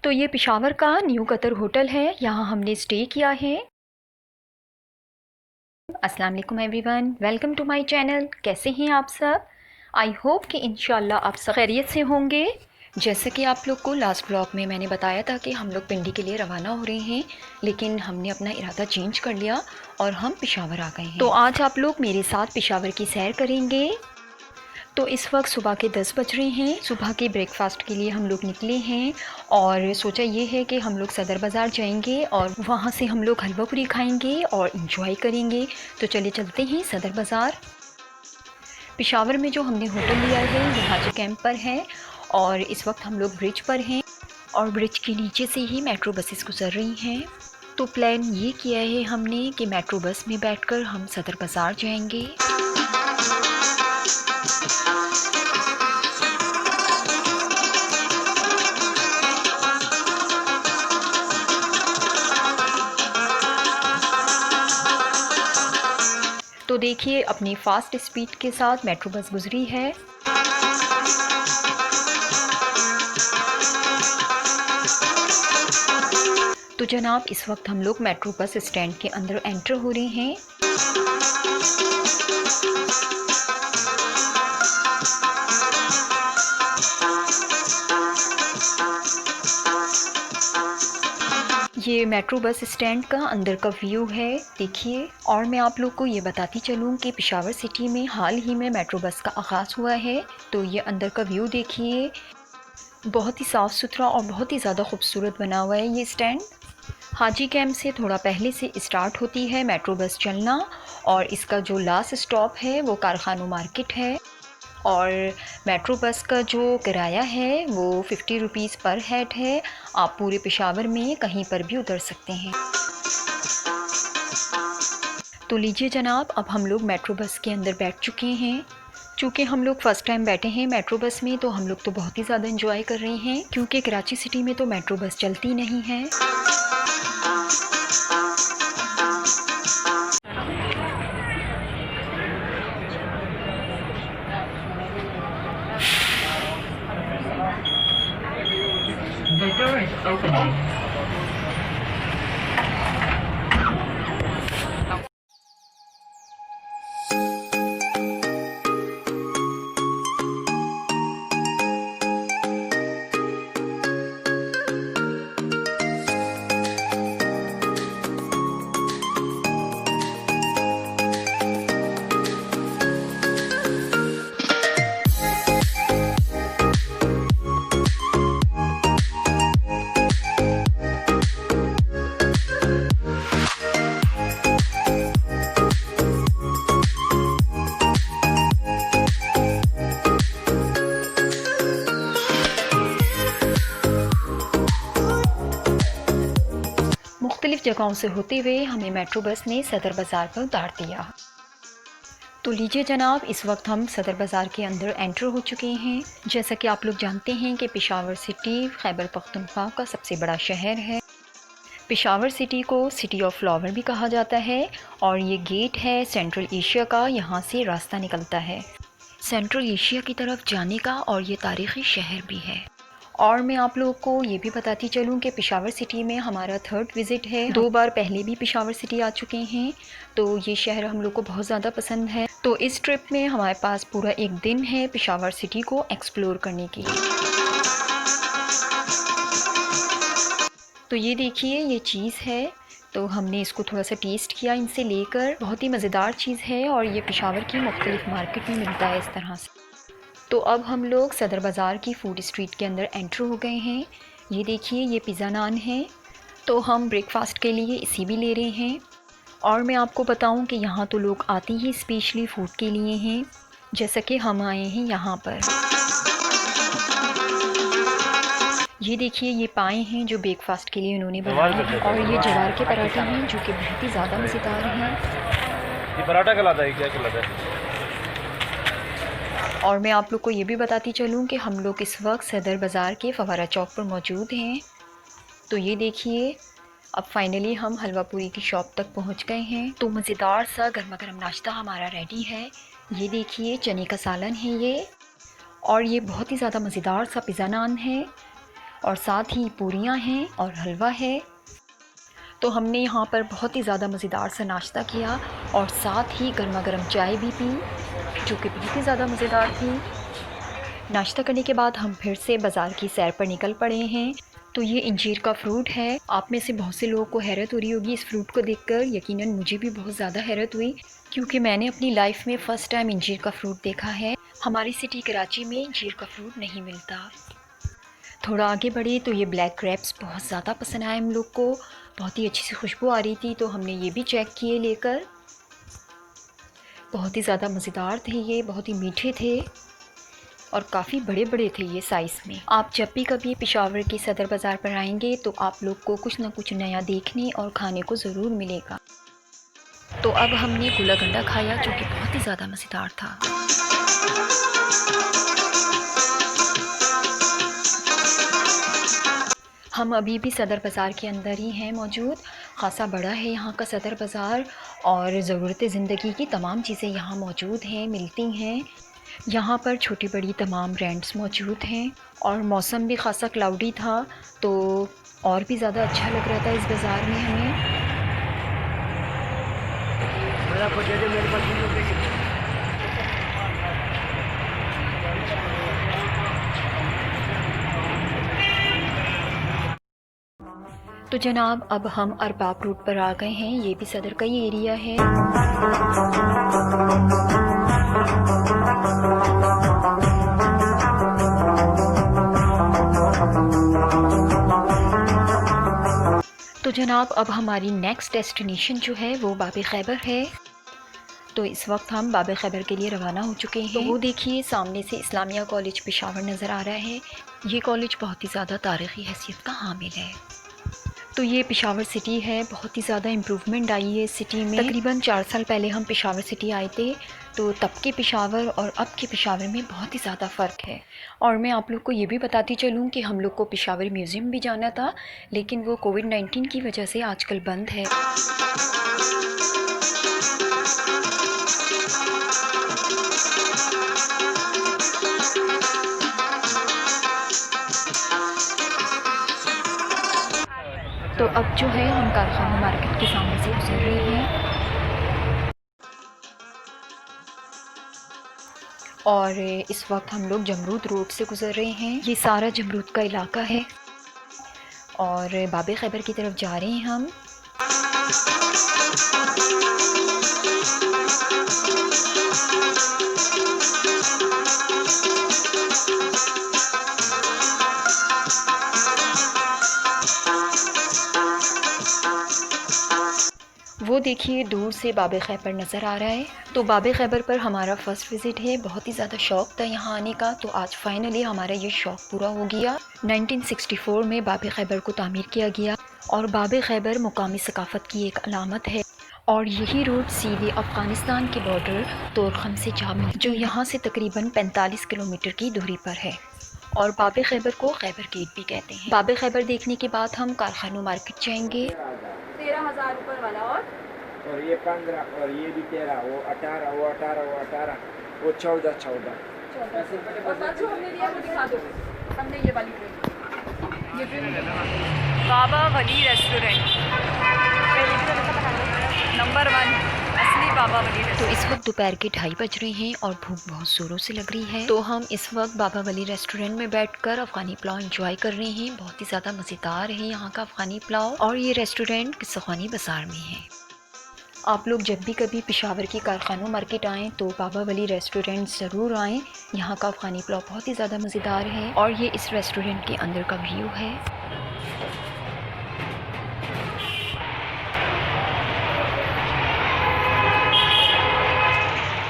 तो ये पेशावर का न्यू कतर होटल है, यहाँ हमने स्टे किया है। अस्सलाम वालेकुम everyone, welcome to my channel. कैसे हैं आप सब? आई होप कि इंशाल्लाह आप सब खैरियत से होंगे। जैसे कि आप लोग को लास्ट ब्लॉग में मैंने बताया था कि हम लोग पिंडी के लिए रवाना हो रहे हैं, लेकिन हमने अपना इरादा चेंज कर लिया और हम पेशावर आ गए हैं। तो आज आप लोग मेरे साथ पेशावर की सैर करेंगे। तो इस वक्त सुबह के 10 बज रहे हैं। सुबह के ब्रेकफास्ट के लिए हम लोग निकले हैं और सोचा ये है कि हम लोग सदर बाज़ार जाएंगे और वहाँ से हम लोग हलवा पूरी खाएंगे और इंजॉय करेंगे। तो चले चलते हैं सदर बाज़ार। पेशावर में जो हमने होटल लिया है ये हाजी कैंप पर है और इस वक्त हम लोग ब्रिज पर हैं और ब्रिज के नीचे से ही मेट्रो बसेस गुजर रही हैं। तो प्लान ये किया है हमने कि मेट्रो बस में बैठकर हम सदर बाज़ार जाएंगे। तो देखिए अपनी फ़ास्ट स्पीड के साथ मेट्रो बस गुजरी है। तो जनाब इस वक्त हम लोग मेट्रो बस स्टैंड के अंदर एंटर हो रहे हैं। ये मेट्रो बस स्टैंड का अंदर का व्यू है, देखिए। और मैं आप लोग को ये बताती चलूँ कि पेशावर सिटी में हाल ही में मेट्रो बस का आगाज़ हुआ है। तो ये अंदर का व्यू देखिए, बहुत ही साफ़ सुथरा और बहुत ही ज़्यादा खूबसूरत बना हुआ है ये स्टैंड। हाजी कैंप से थोड़ा पहले से स्टार्ट होती है मेट्रो बस चलना और इसका जो लास्ट स्टॉप है वो कारखानों मार्केट है। और मेट्रो बस का जो किराया है वो 50 रुपीज़ पर हेड है। आप पूरे पेशावर में कहीं पर भी उतर सकते हैं। तो लीजिए जनाब, अब हम लोग मेट्रो बस के अंदर बैठ चुके हैं। चूँकि हम लोग फ़र्स्ट टाइम बैठे हैं मेट्रो बस में, तो हम लोग तो बहुत ही ज़्यादा एंजॉय कर रहे हैं, क्योंकि कराची सिटी में तो मेट्रो बस चलती नहीं है। The door is opening. मुख्तलिफ़ जगहों से होते हुए हमें मेट्रो बस ने सदर बाज़ार पर उतार दिया। तो लीजिए जनाब, इस वक्त हम सदर बाज़ार के अंदर एंटर हो चुके हैं। जैसा कि आप लोग जानते हैं कि पेशावर सिटी खैबर पख्तूनख्वा का सबसे बड़ा शहर है। पेशावर सिटी को सिटी ऑफ फ्लावर भी कहा जाता है और ये गेट है सेंट्रल एशिया का, यहाँ से रास्ता निकलता है सेंट्रल एशिया की तरफ जाने का, और ये तारीख़ी शहर भी है। और मैं आप लोगों को ये भी बताती चलूँ कि पेशावर सिटी में हमारा 3rd विज़िट है। 2 बार पहले भी पेशावर सिटी आ चुके हैं, तो ये शहर हम लोग को बहुत ज़्यादा पसंद है। तो इस ट्रिप में हमारे पास पूरा एक दिन है पेशावर सिटी को एक्सप्लोर करने के लिए। तो ये देखिए ये चीज़ है, तो हमने इसको थोड़ा सा टेस्ट किया इनसे लेकर। बहुत ही मज़ेदार चीज़ है और ये पेशावर की मुख्तलिफ मार्केट में मिलता है इस तरह से। तो अब हम लोग सदर बाज़ार की फूड स्ट्रीट के अंदर एंटर हो गए हैं। ये देखिए ये पिज़्ज़ा नान है, तो हम ब्रेकफास्ट के लिए इसी भी ले रहे हैं। और मैं आपको बताऊं कि यहाँ तो लोग आते ही स्पेशली फ़ूड के लिए हैं, जैसा कि हम आए हैं यहाँ पर। ये देखिए ये पाए हैं जो ब्रेकफास्ट के लिए उन्होंने बनाए हैं, और ये जवार के पराठे हैं जो कि बहुत ही ज़्यादा मज़ेदार हैं। ये पराठा कहलाता है, क्या कहलाता है? और मैं आप लोग को ये भी बताती चलूँ कि हम लोग इस वक्त सदर बाज़ार के फवारा चौक पर मौजूद हैं। तो ये देखिए अब फाइनली हम हलवा पूरी की शॉप तक पहुंच गए हैं। तो मज़ेदार सा गर्मा गर्म नाश्ता हमारा रेडी है। ये देखिए चने का सालन है ये, और ये बहुत ही ज़्यादा मज़ेदार सा पिज़्ज़ा नान है। और साथ ही पूरियाँ हैं और हलवा है। तो हमने यहाँ पर बहुत ही ज़्यादा मज़ेदार सा नाश्ता किया और साथ ही गर्मा गर्म चाय भी पी, जो कि बहुत ही ज़्यादा मज़ेदार थी। नाश्ता करने के बाद हम फिर से बाज़ार की सैर पर निकल पड़े हैं। तो ये इंजीर का फ्रूट है। आप में से बहुत से लोगों को हैरत हो रही होगी इस फ्रूट को देखकर। यकीनन मुझे भी बहुत ज़्यादा हैरत हुई, क्योंकि मैंने अपनी लाइफ में फ़र्स्ट टाइम इंजीर का फ्रूट देखा है। हमारी सिटी कराची में इंजीर का फ्रूट नहीं मिलता। थोड़ा आगे बढ़े तो ये ब्लैक ग्रेप्स बहुत ज़्यादा पसंद आए हम लोग को। बहुत ही अच्छी सी खुशबू आ रही थी, तो हमने ये भी चेक किए लेकर। बहुत ही ज़्यादा मज़ेदार थे ये, बहुत ही मीठे थे और काफ़ी बड़े बड़े थे ये साइज़ में। आप जब भी कभी पेशावर के सदर बाज़ार पर आएंगे तो आप लोग को कुछ ना कुछ नया देखने और खाने को ज़रूर मिलेगा। तो अब हमने गुला गंडा खाया, जो कि बहुत ही ज़्यादा मज़ेदार था। हम अभी भी सदर बाज़ार के अंदर ही हैं मौजूद। ख़ासा बड़ा है यहाँ का सदर बाज़ार और ज़रूरत ज़िंदगी की तमाम चीज़ें यहाँ मौजूद हैं, मिलती हैं। यहाँ पर छोटी बड़ी तमाम ब्रांड्स मौजूद हैं और मौसम भी ख़ासा क्लाउडी था, तो और भी ज़्यादा अच्छा लग रहा था इस बाज़ार में हमें। तो जनाब अब हम अरबाब रोड पर आ गए हैं। ये भी सदर का ही एरिया है। तो जनाब अब हमारी नेक्स्ट डेस्टिनेशन जो है वो बाब खैबर है। तो इस वक्त हम बाब खैबर के लिए रवाना हो चुके हैं। तो वो देखिए सामने से इस्लामिया कॉलेज पेशावर नज़र आ रहा है। ये कॉलेज बहुत ही ज़्यादा तारीख़ी हैसियत का हामिल है। तो ये पेशावर सिटी है, बहुत ही ज़्यादा इम्प्रूवमेंट आई है इस सिटी में। तकरीबन 4 साल पहले हम पेशावर सिटी आए थे, तो तब के पेशावर और अब के पेशावर में बहुत ही ज़्यादा फ़र्क है। और मैं आप लोग को ये भी बताती चलूँ कि हम लोग को पेशावर म्यूज़ियम भी जाना था, लेकिन वो कोविड-19 की वजह से आजकल बंद है। तो अब जो है हम कारखाना मार्केट के सामने से गुजर रहे हैं और इस वक्त हम लोग जमरूद रोड से गुजर रहे हैं। ये सारा जमरूद का इलाका है और बाब खैबर की तरफ जा रहे हैं हम। वो देखिए दूर से बाब खैबर नज़र आ रहा है। तो बाब खैबर पर हमारा फ़र्स्ट विज़िट है। बहुत ही ज़्यादा शौक़ था यहाँ आने का, तो आज फ़ाइनली हमारा ये शौक़ पूरा हो गया। 1964 में बाब खैबर को तामीर किया गया और बाब खैबर मुकामी सकाफ़त की एक अलामत है। और यही रोड सीधे अफ़गानिस्तान के बॉर्डर तोरखम से जा मिलती, जो यहाँ से तकरीबन 45 किलोमीटर की दूरी पर है। और बाब खैबर को खैबर गेट भी कहते हैं। बाब खैबर देखने के बाद हम कारखानों मार्केट जाएंगे। 13,000 ऊपर वाला और ये 15 और ये भी 13, वो 18, वो 18, वो 18, वो 14 और बात जो हमने लिया वो दिखा दो। हमने ये वाली ट्रेन, ये ट्रेन बाबा वली रेस्टोरेंट नंबर 1 असली बाबा वली रेस्टोरेंट। तो इस वक्त दोपहर के 2:30 बज रहे हैं और भूख बहुत ज़ोरों से लग रही है। तो हम इस वक्त बाबा वली रेस्टोरेंट में बैठकर अफ़गानी पुलाव एंजॉय कर रहे हैं। बहुत ही ज़्यादा मज़ेदार है यहाँ का अफ़गानी पुलाव और ये रेस्टोरेंट किस्साख़ानी बाज़ार में है। आप लोग जब भी कभी पेशावर की कारखानों मार्केट आएँ तो बाबा वली रेस्टोरेंट ज़रूर आएँ। यहाँ का अफ़गानी पुलाव बहुत ही ज़्यादा मज़ेदार है और ये इस रेस्टोरेंट के अंदर का व्यू है।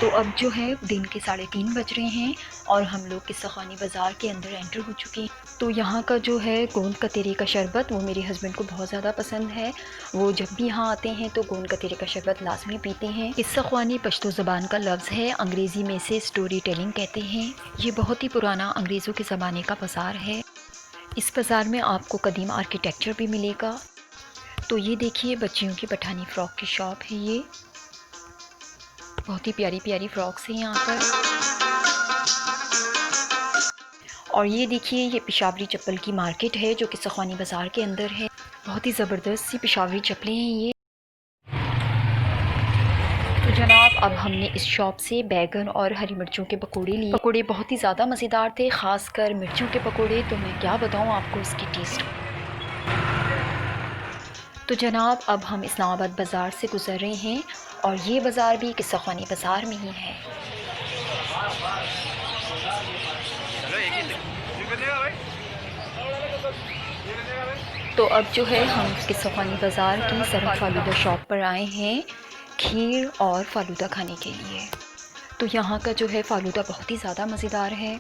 तो अब जो है दिन के 3:30 बज रहे हैं और हम लोग किस्साख़ानी बाज़ार के अंदर एंटर हो चुके हैं। तो यहाँ का जो है गोंद कतेरे का शरबत वो मेरे हस्बैंड को बहुत ज़्यादा पसंद है। वो जब भी यहाँ आते हैं तो गोंद कतेरे का शरबत लाजमी पीते हैं। किस्साख़ानी पश्तो ज़बान का लफ्ज़ है, अंग्रेज़ी में से स्टोरी टेलिंग कहते हैं। ये बहुत ही पुराना अंग्रेज़ों के ज़माने का बाज़ार है। इस बाज़ार में आपको कदीम आर्किटेक्चर भी मिलेगा। तो ये देखिए बच्चियों की पठानी फ़्रॉक की शॉप है। ये बहुत ही प्यारी प्यारी फ्रॉक्स हैं यहाँ पर। और ये देखिए, ये पेशावरी चप्पल की मार्केट है जो कि सखानी बाज़ार के अंदर है। बहुत ही ज़बरदस्त सी पेशावरी चप्पलें हैं ये। तो जनाब, अब हमने इस शॉप से बैगन और हरी मिर्चों के पकोड़े लिए। पकोड़े बहुत ही ज़्यादा मज़ेदार थे, ख़ासकर मिर्चों के पकोड़े। तो मैं क्या बताऊँ आपको इसकी टेस्ट। तो जनाब, अब हम इस्लामाबाद बाज़ार से गुज़र रहे हैं और ये बाज़ार भी किस्सा खानी बाज़ार में ही है। तो अब जो है हम किस्सा खानी बाज़ार की सरफ फालूदा शॉप पर आए हैं खीर और फालूदा खाने के लिए। तो यहाँ का जो है फ़ालूदा बहुत ही ज़्यादा मज़ेदार है।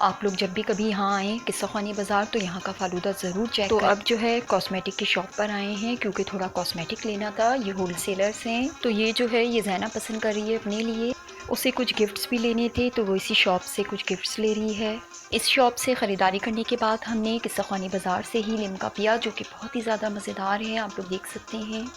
आप लोग जब भी कभी यहाँ आएँ किस्सा खानी बाज़ार तो यहाँ का फ़ालूदा ज़रूर चेक करें। तो अब जो है कॉस्मेटिक की शॉप पर आए हैं क्योंकि थोड़ा कॉस्मेटिक लेना था। ये होल सेलर्स हैं। तो ये जो है ये ज़ैना पसंद कर रही है अपने लिए, उसे कुछ गिफ्ट्स भी लेने थे तो वो इसी शॉप से कुछ गिफ्ट्स ले रही है। इस शॉप से ख़रीदारी करने के बाद हमने किस्सा खानी बाज़ार से ही लिम्का पिया जो कि बहुत ही ज़्यादा मज़ेदार है, आप लोग देख सकते हैं।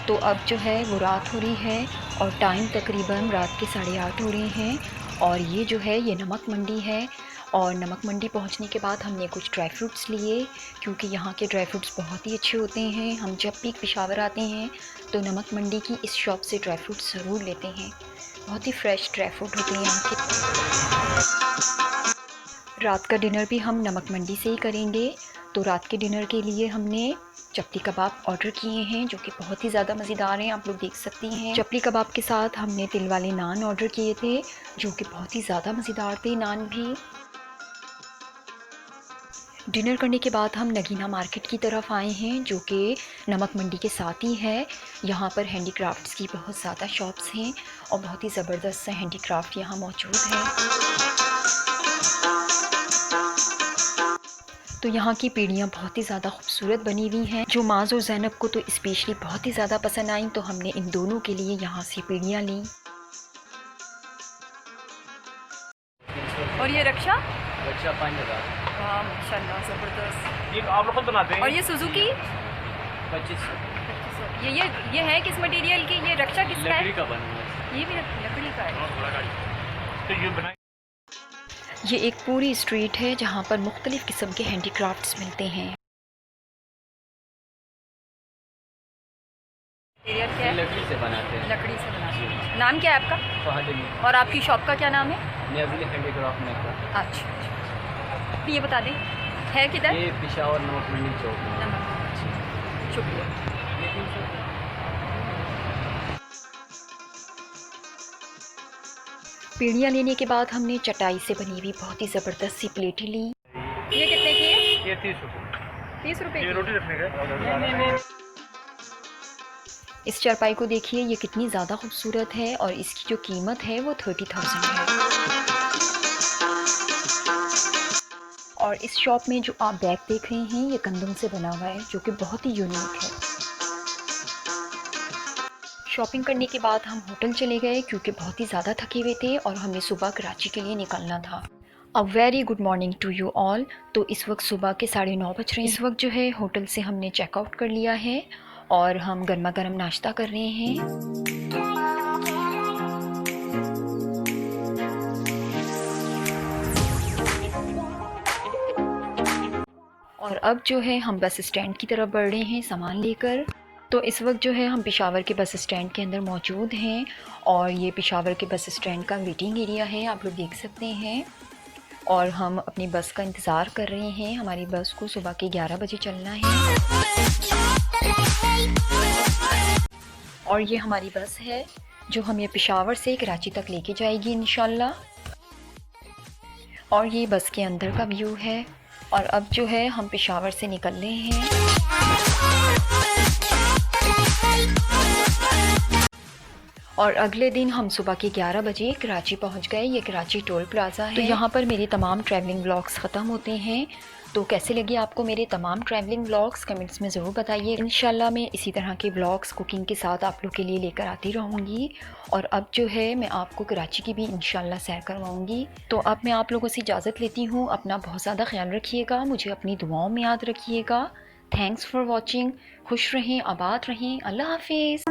तो अब जो है वो रात हो रही है और टाइम तकरीबन रात के 8:30 हो रहे हैं। और ये जो है ये नमक मंडी है और नमक मंडी पहुंचने के बाद हमने कुछ ड्राई फ्रूट्स लिए क्योंकि यहाँ के ड्राई फ्रूट्स बहुत ही अच्छे होते हैं। हम जब भी पेशावर आते हैं तो नमक मंडी की इस शॉप से ड्राई फ्रूट्स ज़रूर लेते हैं। बहुत ही फ्रेश ड्राई फ्रूट होते हैं यहाँ के। रात का डिनर भी हम नमक मंडी से ही करेंगे। तो रात के डिनर के लिए हमने चपली कबाब ऑर्डर किए हैं जो कि बहुत ही ज़्यादा मज़ेदार हैं, आप लोग देख सकती हैं। चपली कबाब के साथ हमने तिल वाले नान ऑर्डर किए थे जो कि बहुत ही ज़्यादा मज़ेदार थे नान भी। डिनर करने के बाद हम नगीना मार्केट की तरफ आए हैं जो कि नमक मंडी के साथ ही है। यहाँ पर हैंडीक्राफ्ट्स की बहुत ज़्यादा शॉप्स हैं और बहुत ही ज़बरदस्त से हैंडीक्राफ्ट यहाँ मौजूद है। तो यहाँ की पीढ़ियाँ बहुत ही ज़्यादा खूबसूरत बनी हुई हैं जो माज़ और ज़ैनब को तो स्पेशली बहुत ही ज़्यादा पसंद आई। तो हमने इन दोनों के लिए यहाँ से पीढ़ियाँ लीं। और ये रक्षा 5000। वाह माशाल्लाह ज़बरदस्त। ये आप लोग बनाते हैं। और ये सुजुकी 2500। ये है किस मटेरियल की? ये रक्षा किसका है? लकड़ी का बना हुआ है। ये भी लकड़ी का है। तो ये बना ये एक पूरी स्ट्रीट है जहाँ पर मुख्तलिफ़ किस्म के हैंडीक्राफ्ट्स मिलते हैं। मटेरियल क्या है? लकड़ी से बनाते हैं। लकड़ी से बनाते हैं। नाम क्या है आपका? फहद अली। और आपकी शॉप का क्या नाम है? नियाज़ अली हैंडीक्राफ्ट मेकर। अच्छा, ये बता दें है किधर? ये पेशावर नमक मंडी चौक में। नमक। शुक्रिया। पीढ़ियाँ लेने के बाद हमने चटाई से बनी हुई बहुत ही ज़बरदस्त सी प्लेटें ली। ये कितने की है? ये 30 रुपये। 30 रुपये ये की? रोटी रखने का। इस चारपाई को देखिए ये कितनी ज़्यादा खूबसूरत है और इसकी जो कीमत है वो 30,000 है। और इस शॉप में जो आप बैग देख रहे हैं ये कंदम से बना हुआ है जो कि बहुत ही यूनिक है। शॉपिंग करने के बाद हम होटल चले गए क्योंकि बहुत ही ज़्यादा थके हुए थे और हमें सुबह कराची के लिए निकलना था। A very good morning to you all. तो इस वक्त सुबह के 9:30 बज रहे हैं। इस वक्त जो है होटल से हमने चेकआउट कर लिया है और हम गर्मा गर्म नाश्ता कर रहे हैं। और अब जो है हम बस स्टैंड की तरफ बढ़ रहे हैं सामान लेकर। तो इस वक्त जो है हम पेशावर के बस स्टैंड के अंदर मौजूद हैं और ये पेशावर के बस स्टैंड का वेटिंग एरिया है, आप लोग देख सकते हैं। और हम अपनी बस का इंतज़ार कर रहे हैं। हमारी बस को सुबह के 11 बजे चलना है और ये हमारी बस है जो हमें पेशावर से कराची तक लेके जाएगी इंशाल्लाह। और ये बस के अंदर का व्यू है। और अब जो है हम पेशावर से निकल रहे हैं। और अगले दिन हम सुबह के 11 बजे कराची पहुंच गए। ये कराची टोल प्लाज़ा है। तो यहाँ पर मेरे तमाम ट्रैवलिंग व्लॉग्स ख़त्म होते हैं। तो कैसे लगे आपको मेरे तमाम ट्रैवलिंग व्लॉग्स कमेंट्स में ज़रूर बताइए। इंशाल्लाह मैं इसी तरह के व्लॉग्स कुकिंग के साथ आप लोग के लिए लेकर आती रहूँगी। और अब जो है मैं आपको कराची की भी इंशाल्लाह सैर करवाऊँगी। तो अब मैं आप लोगों से इजाज़त लेती हूँ। अपना बहुत ज़्यादा ख्याल रखिएगा, मुझे अपनी दुआओं में याद रखिएगा। Thanks for watching. खुश रहें, आबाद रहें। अल्लाह हाफिज़।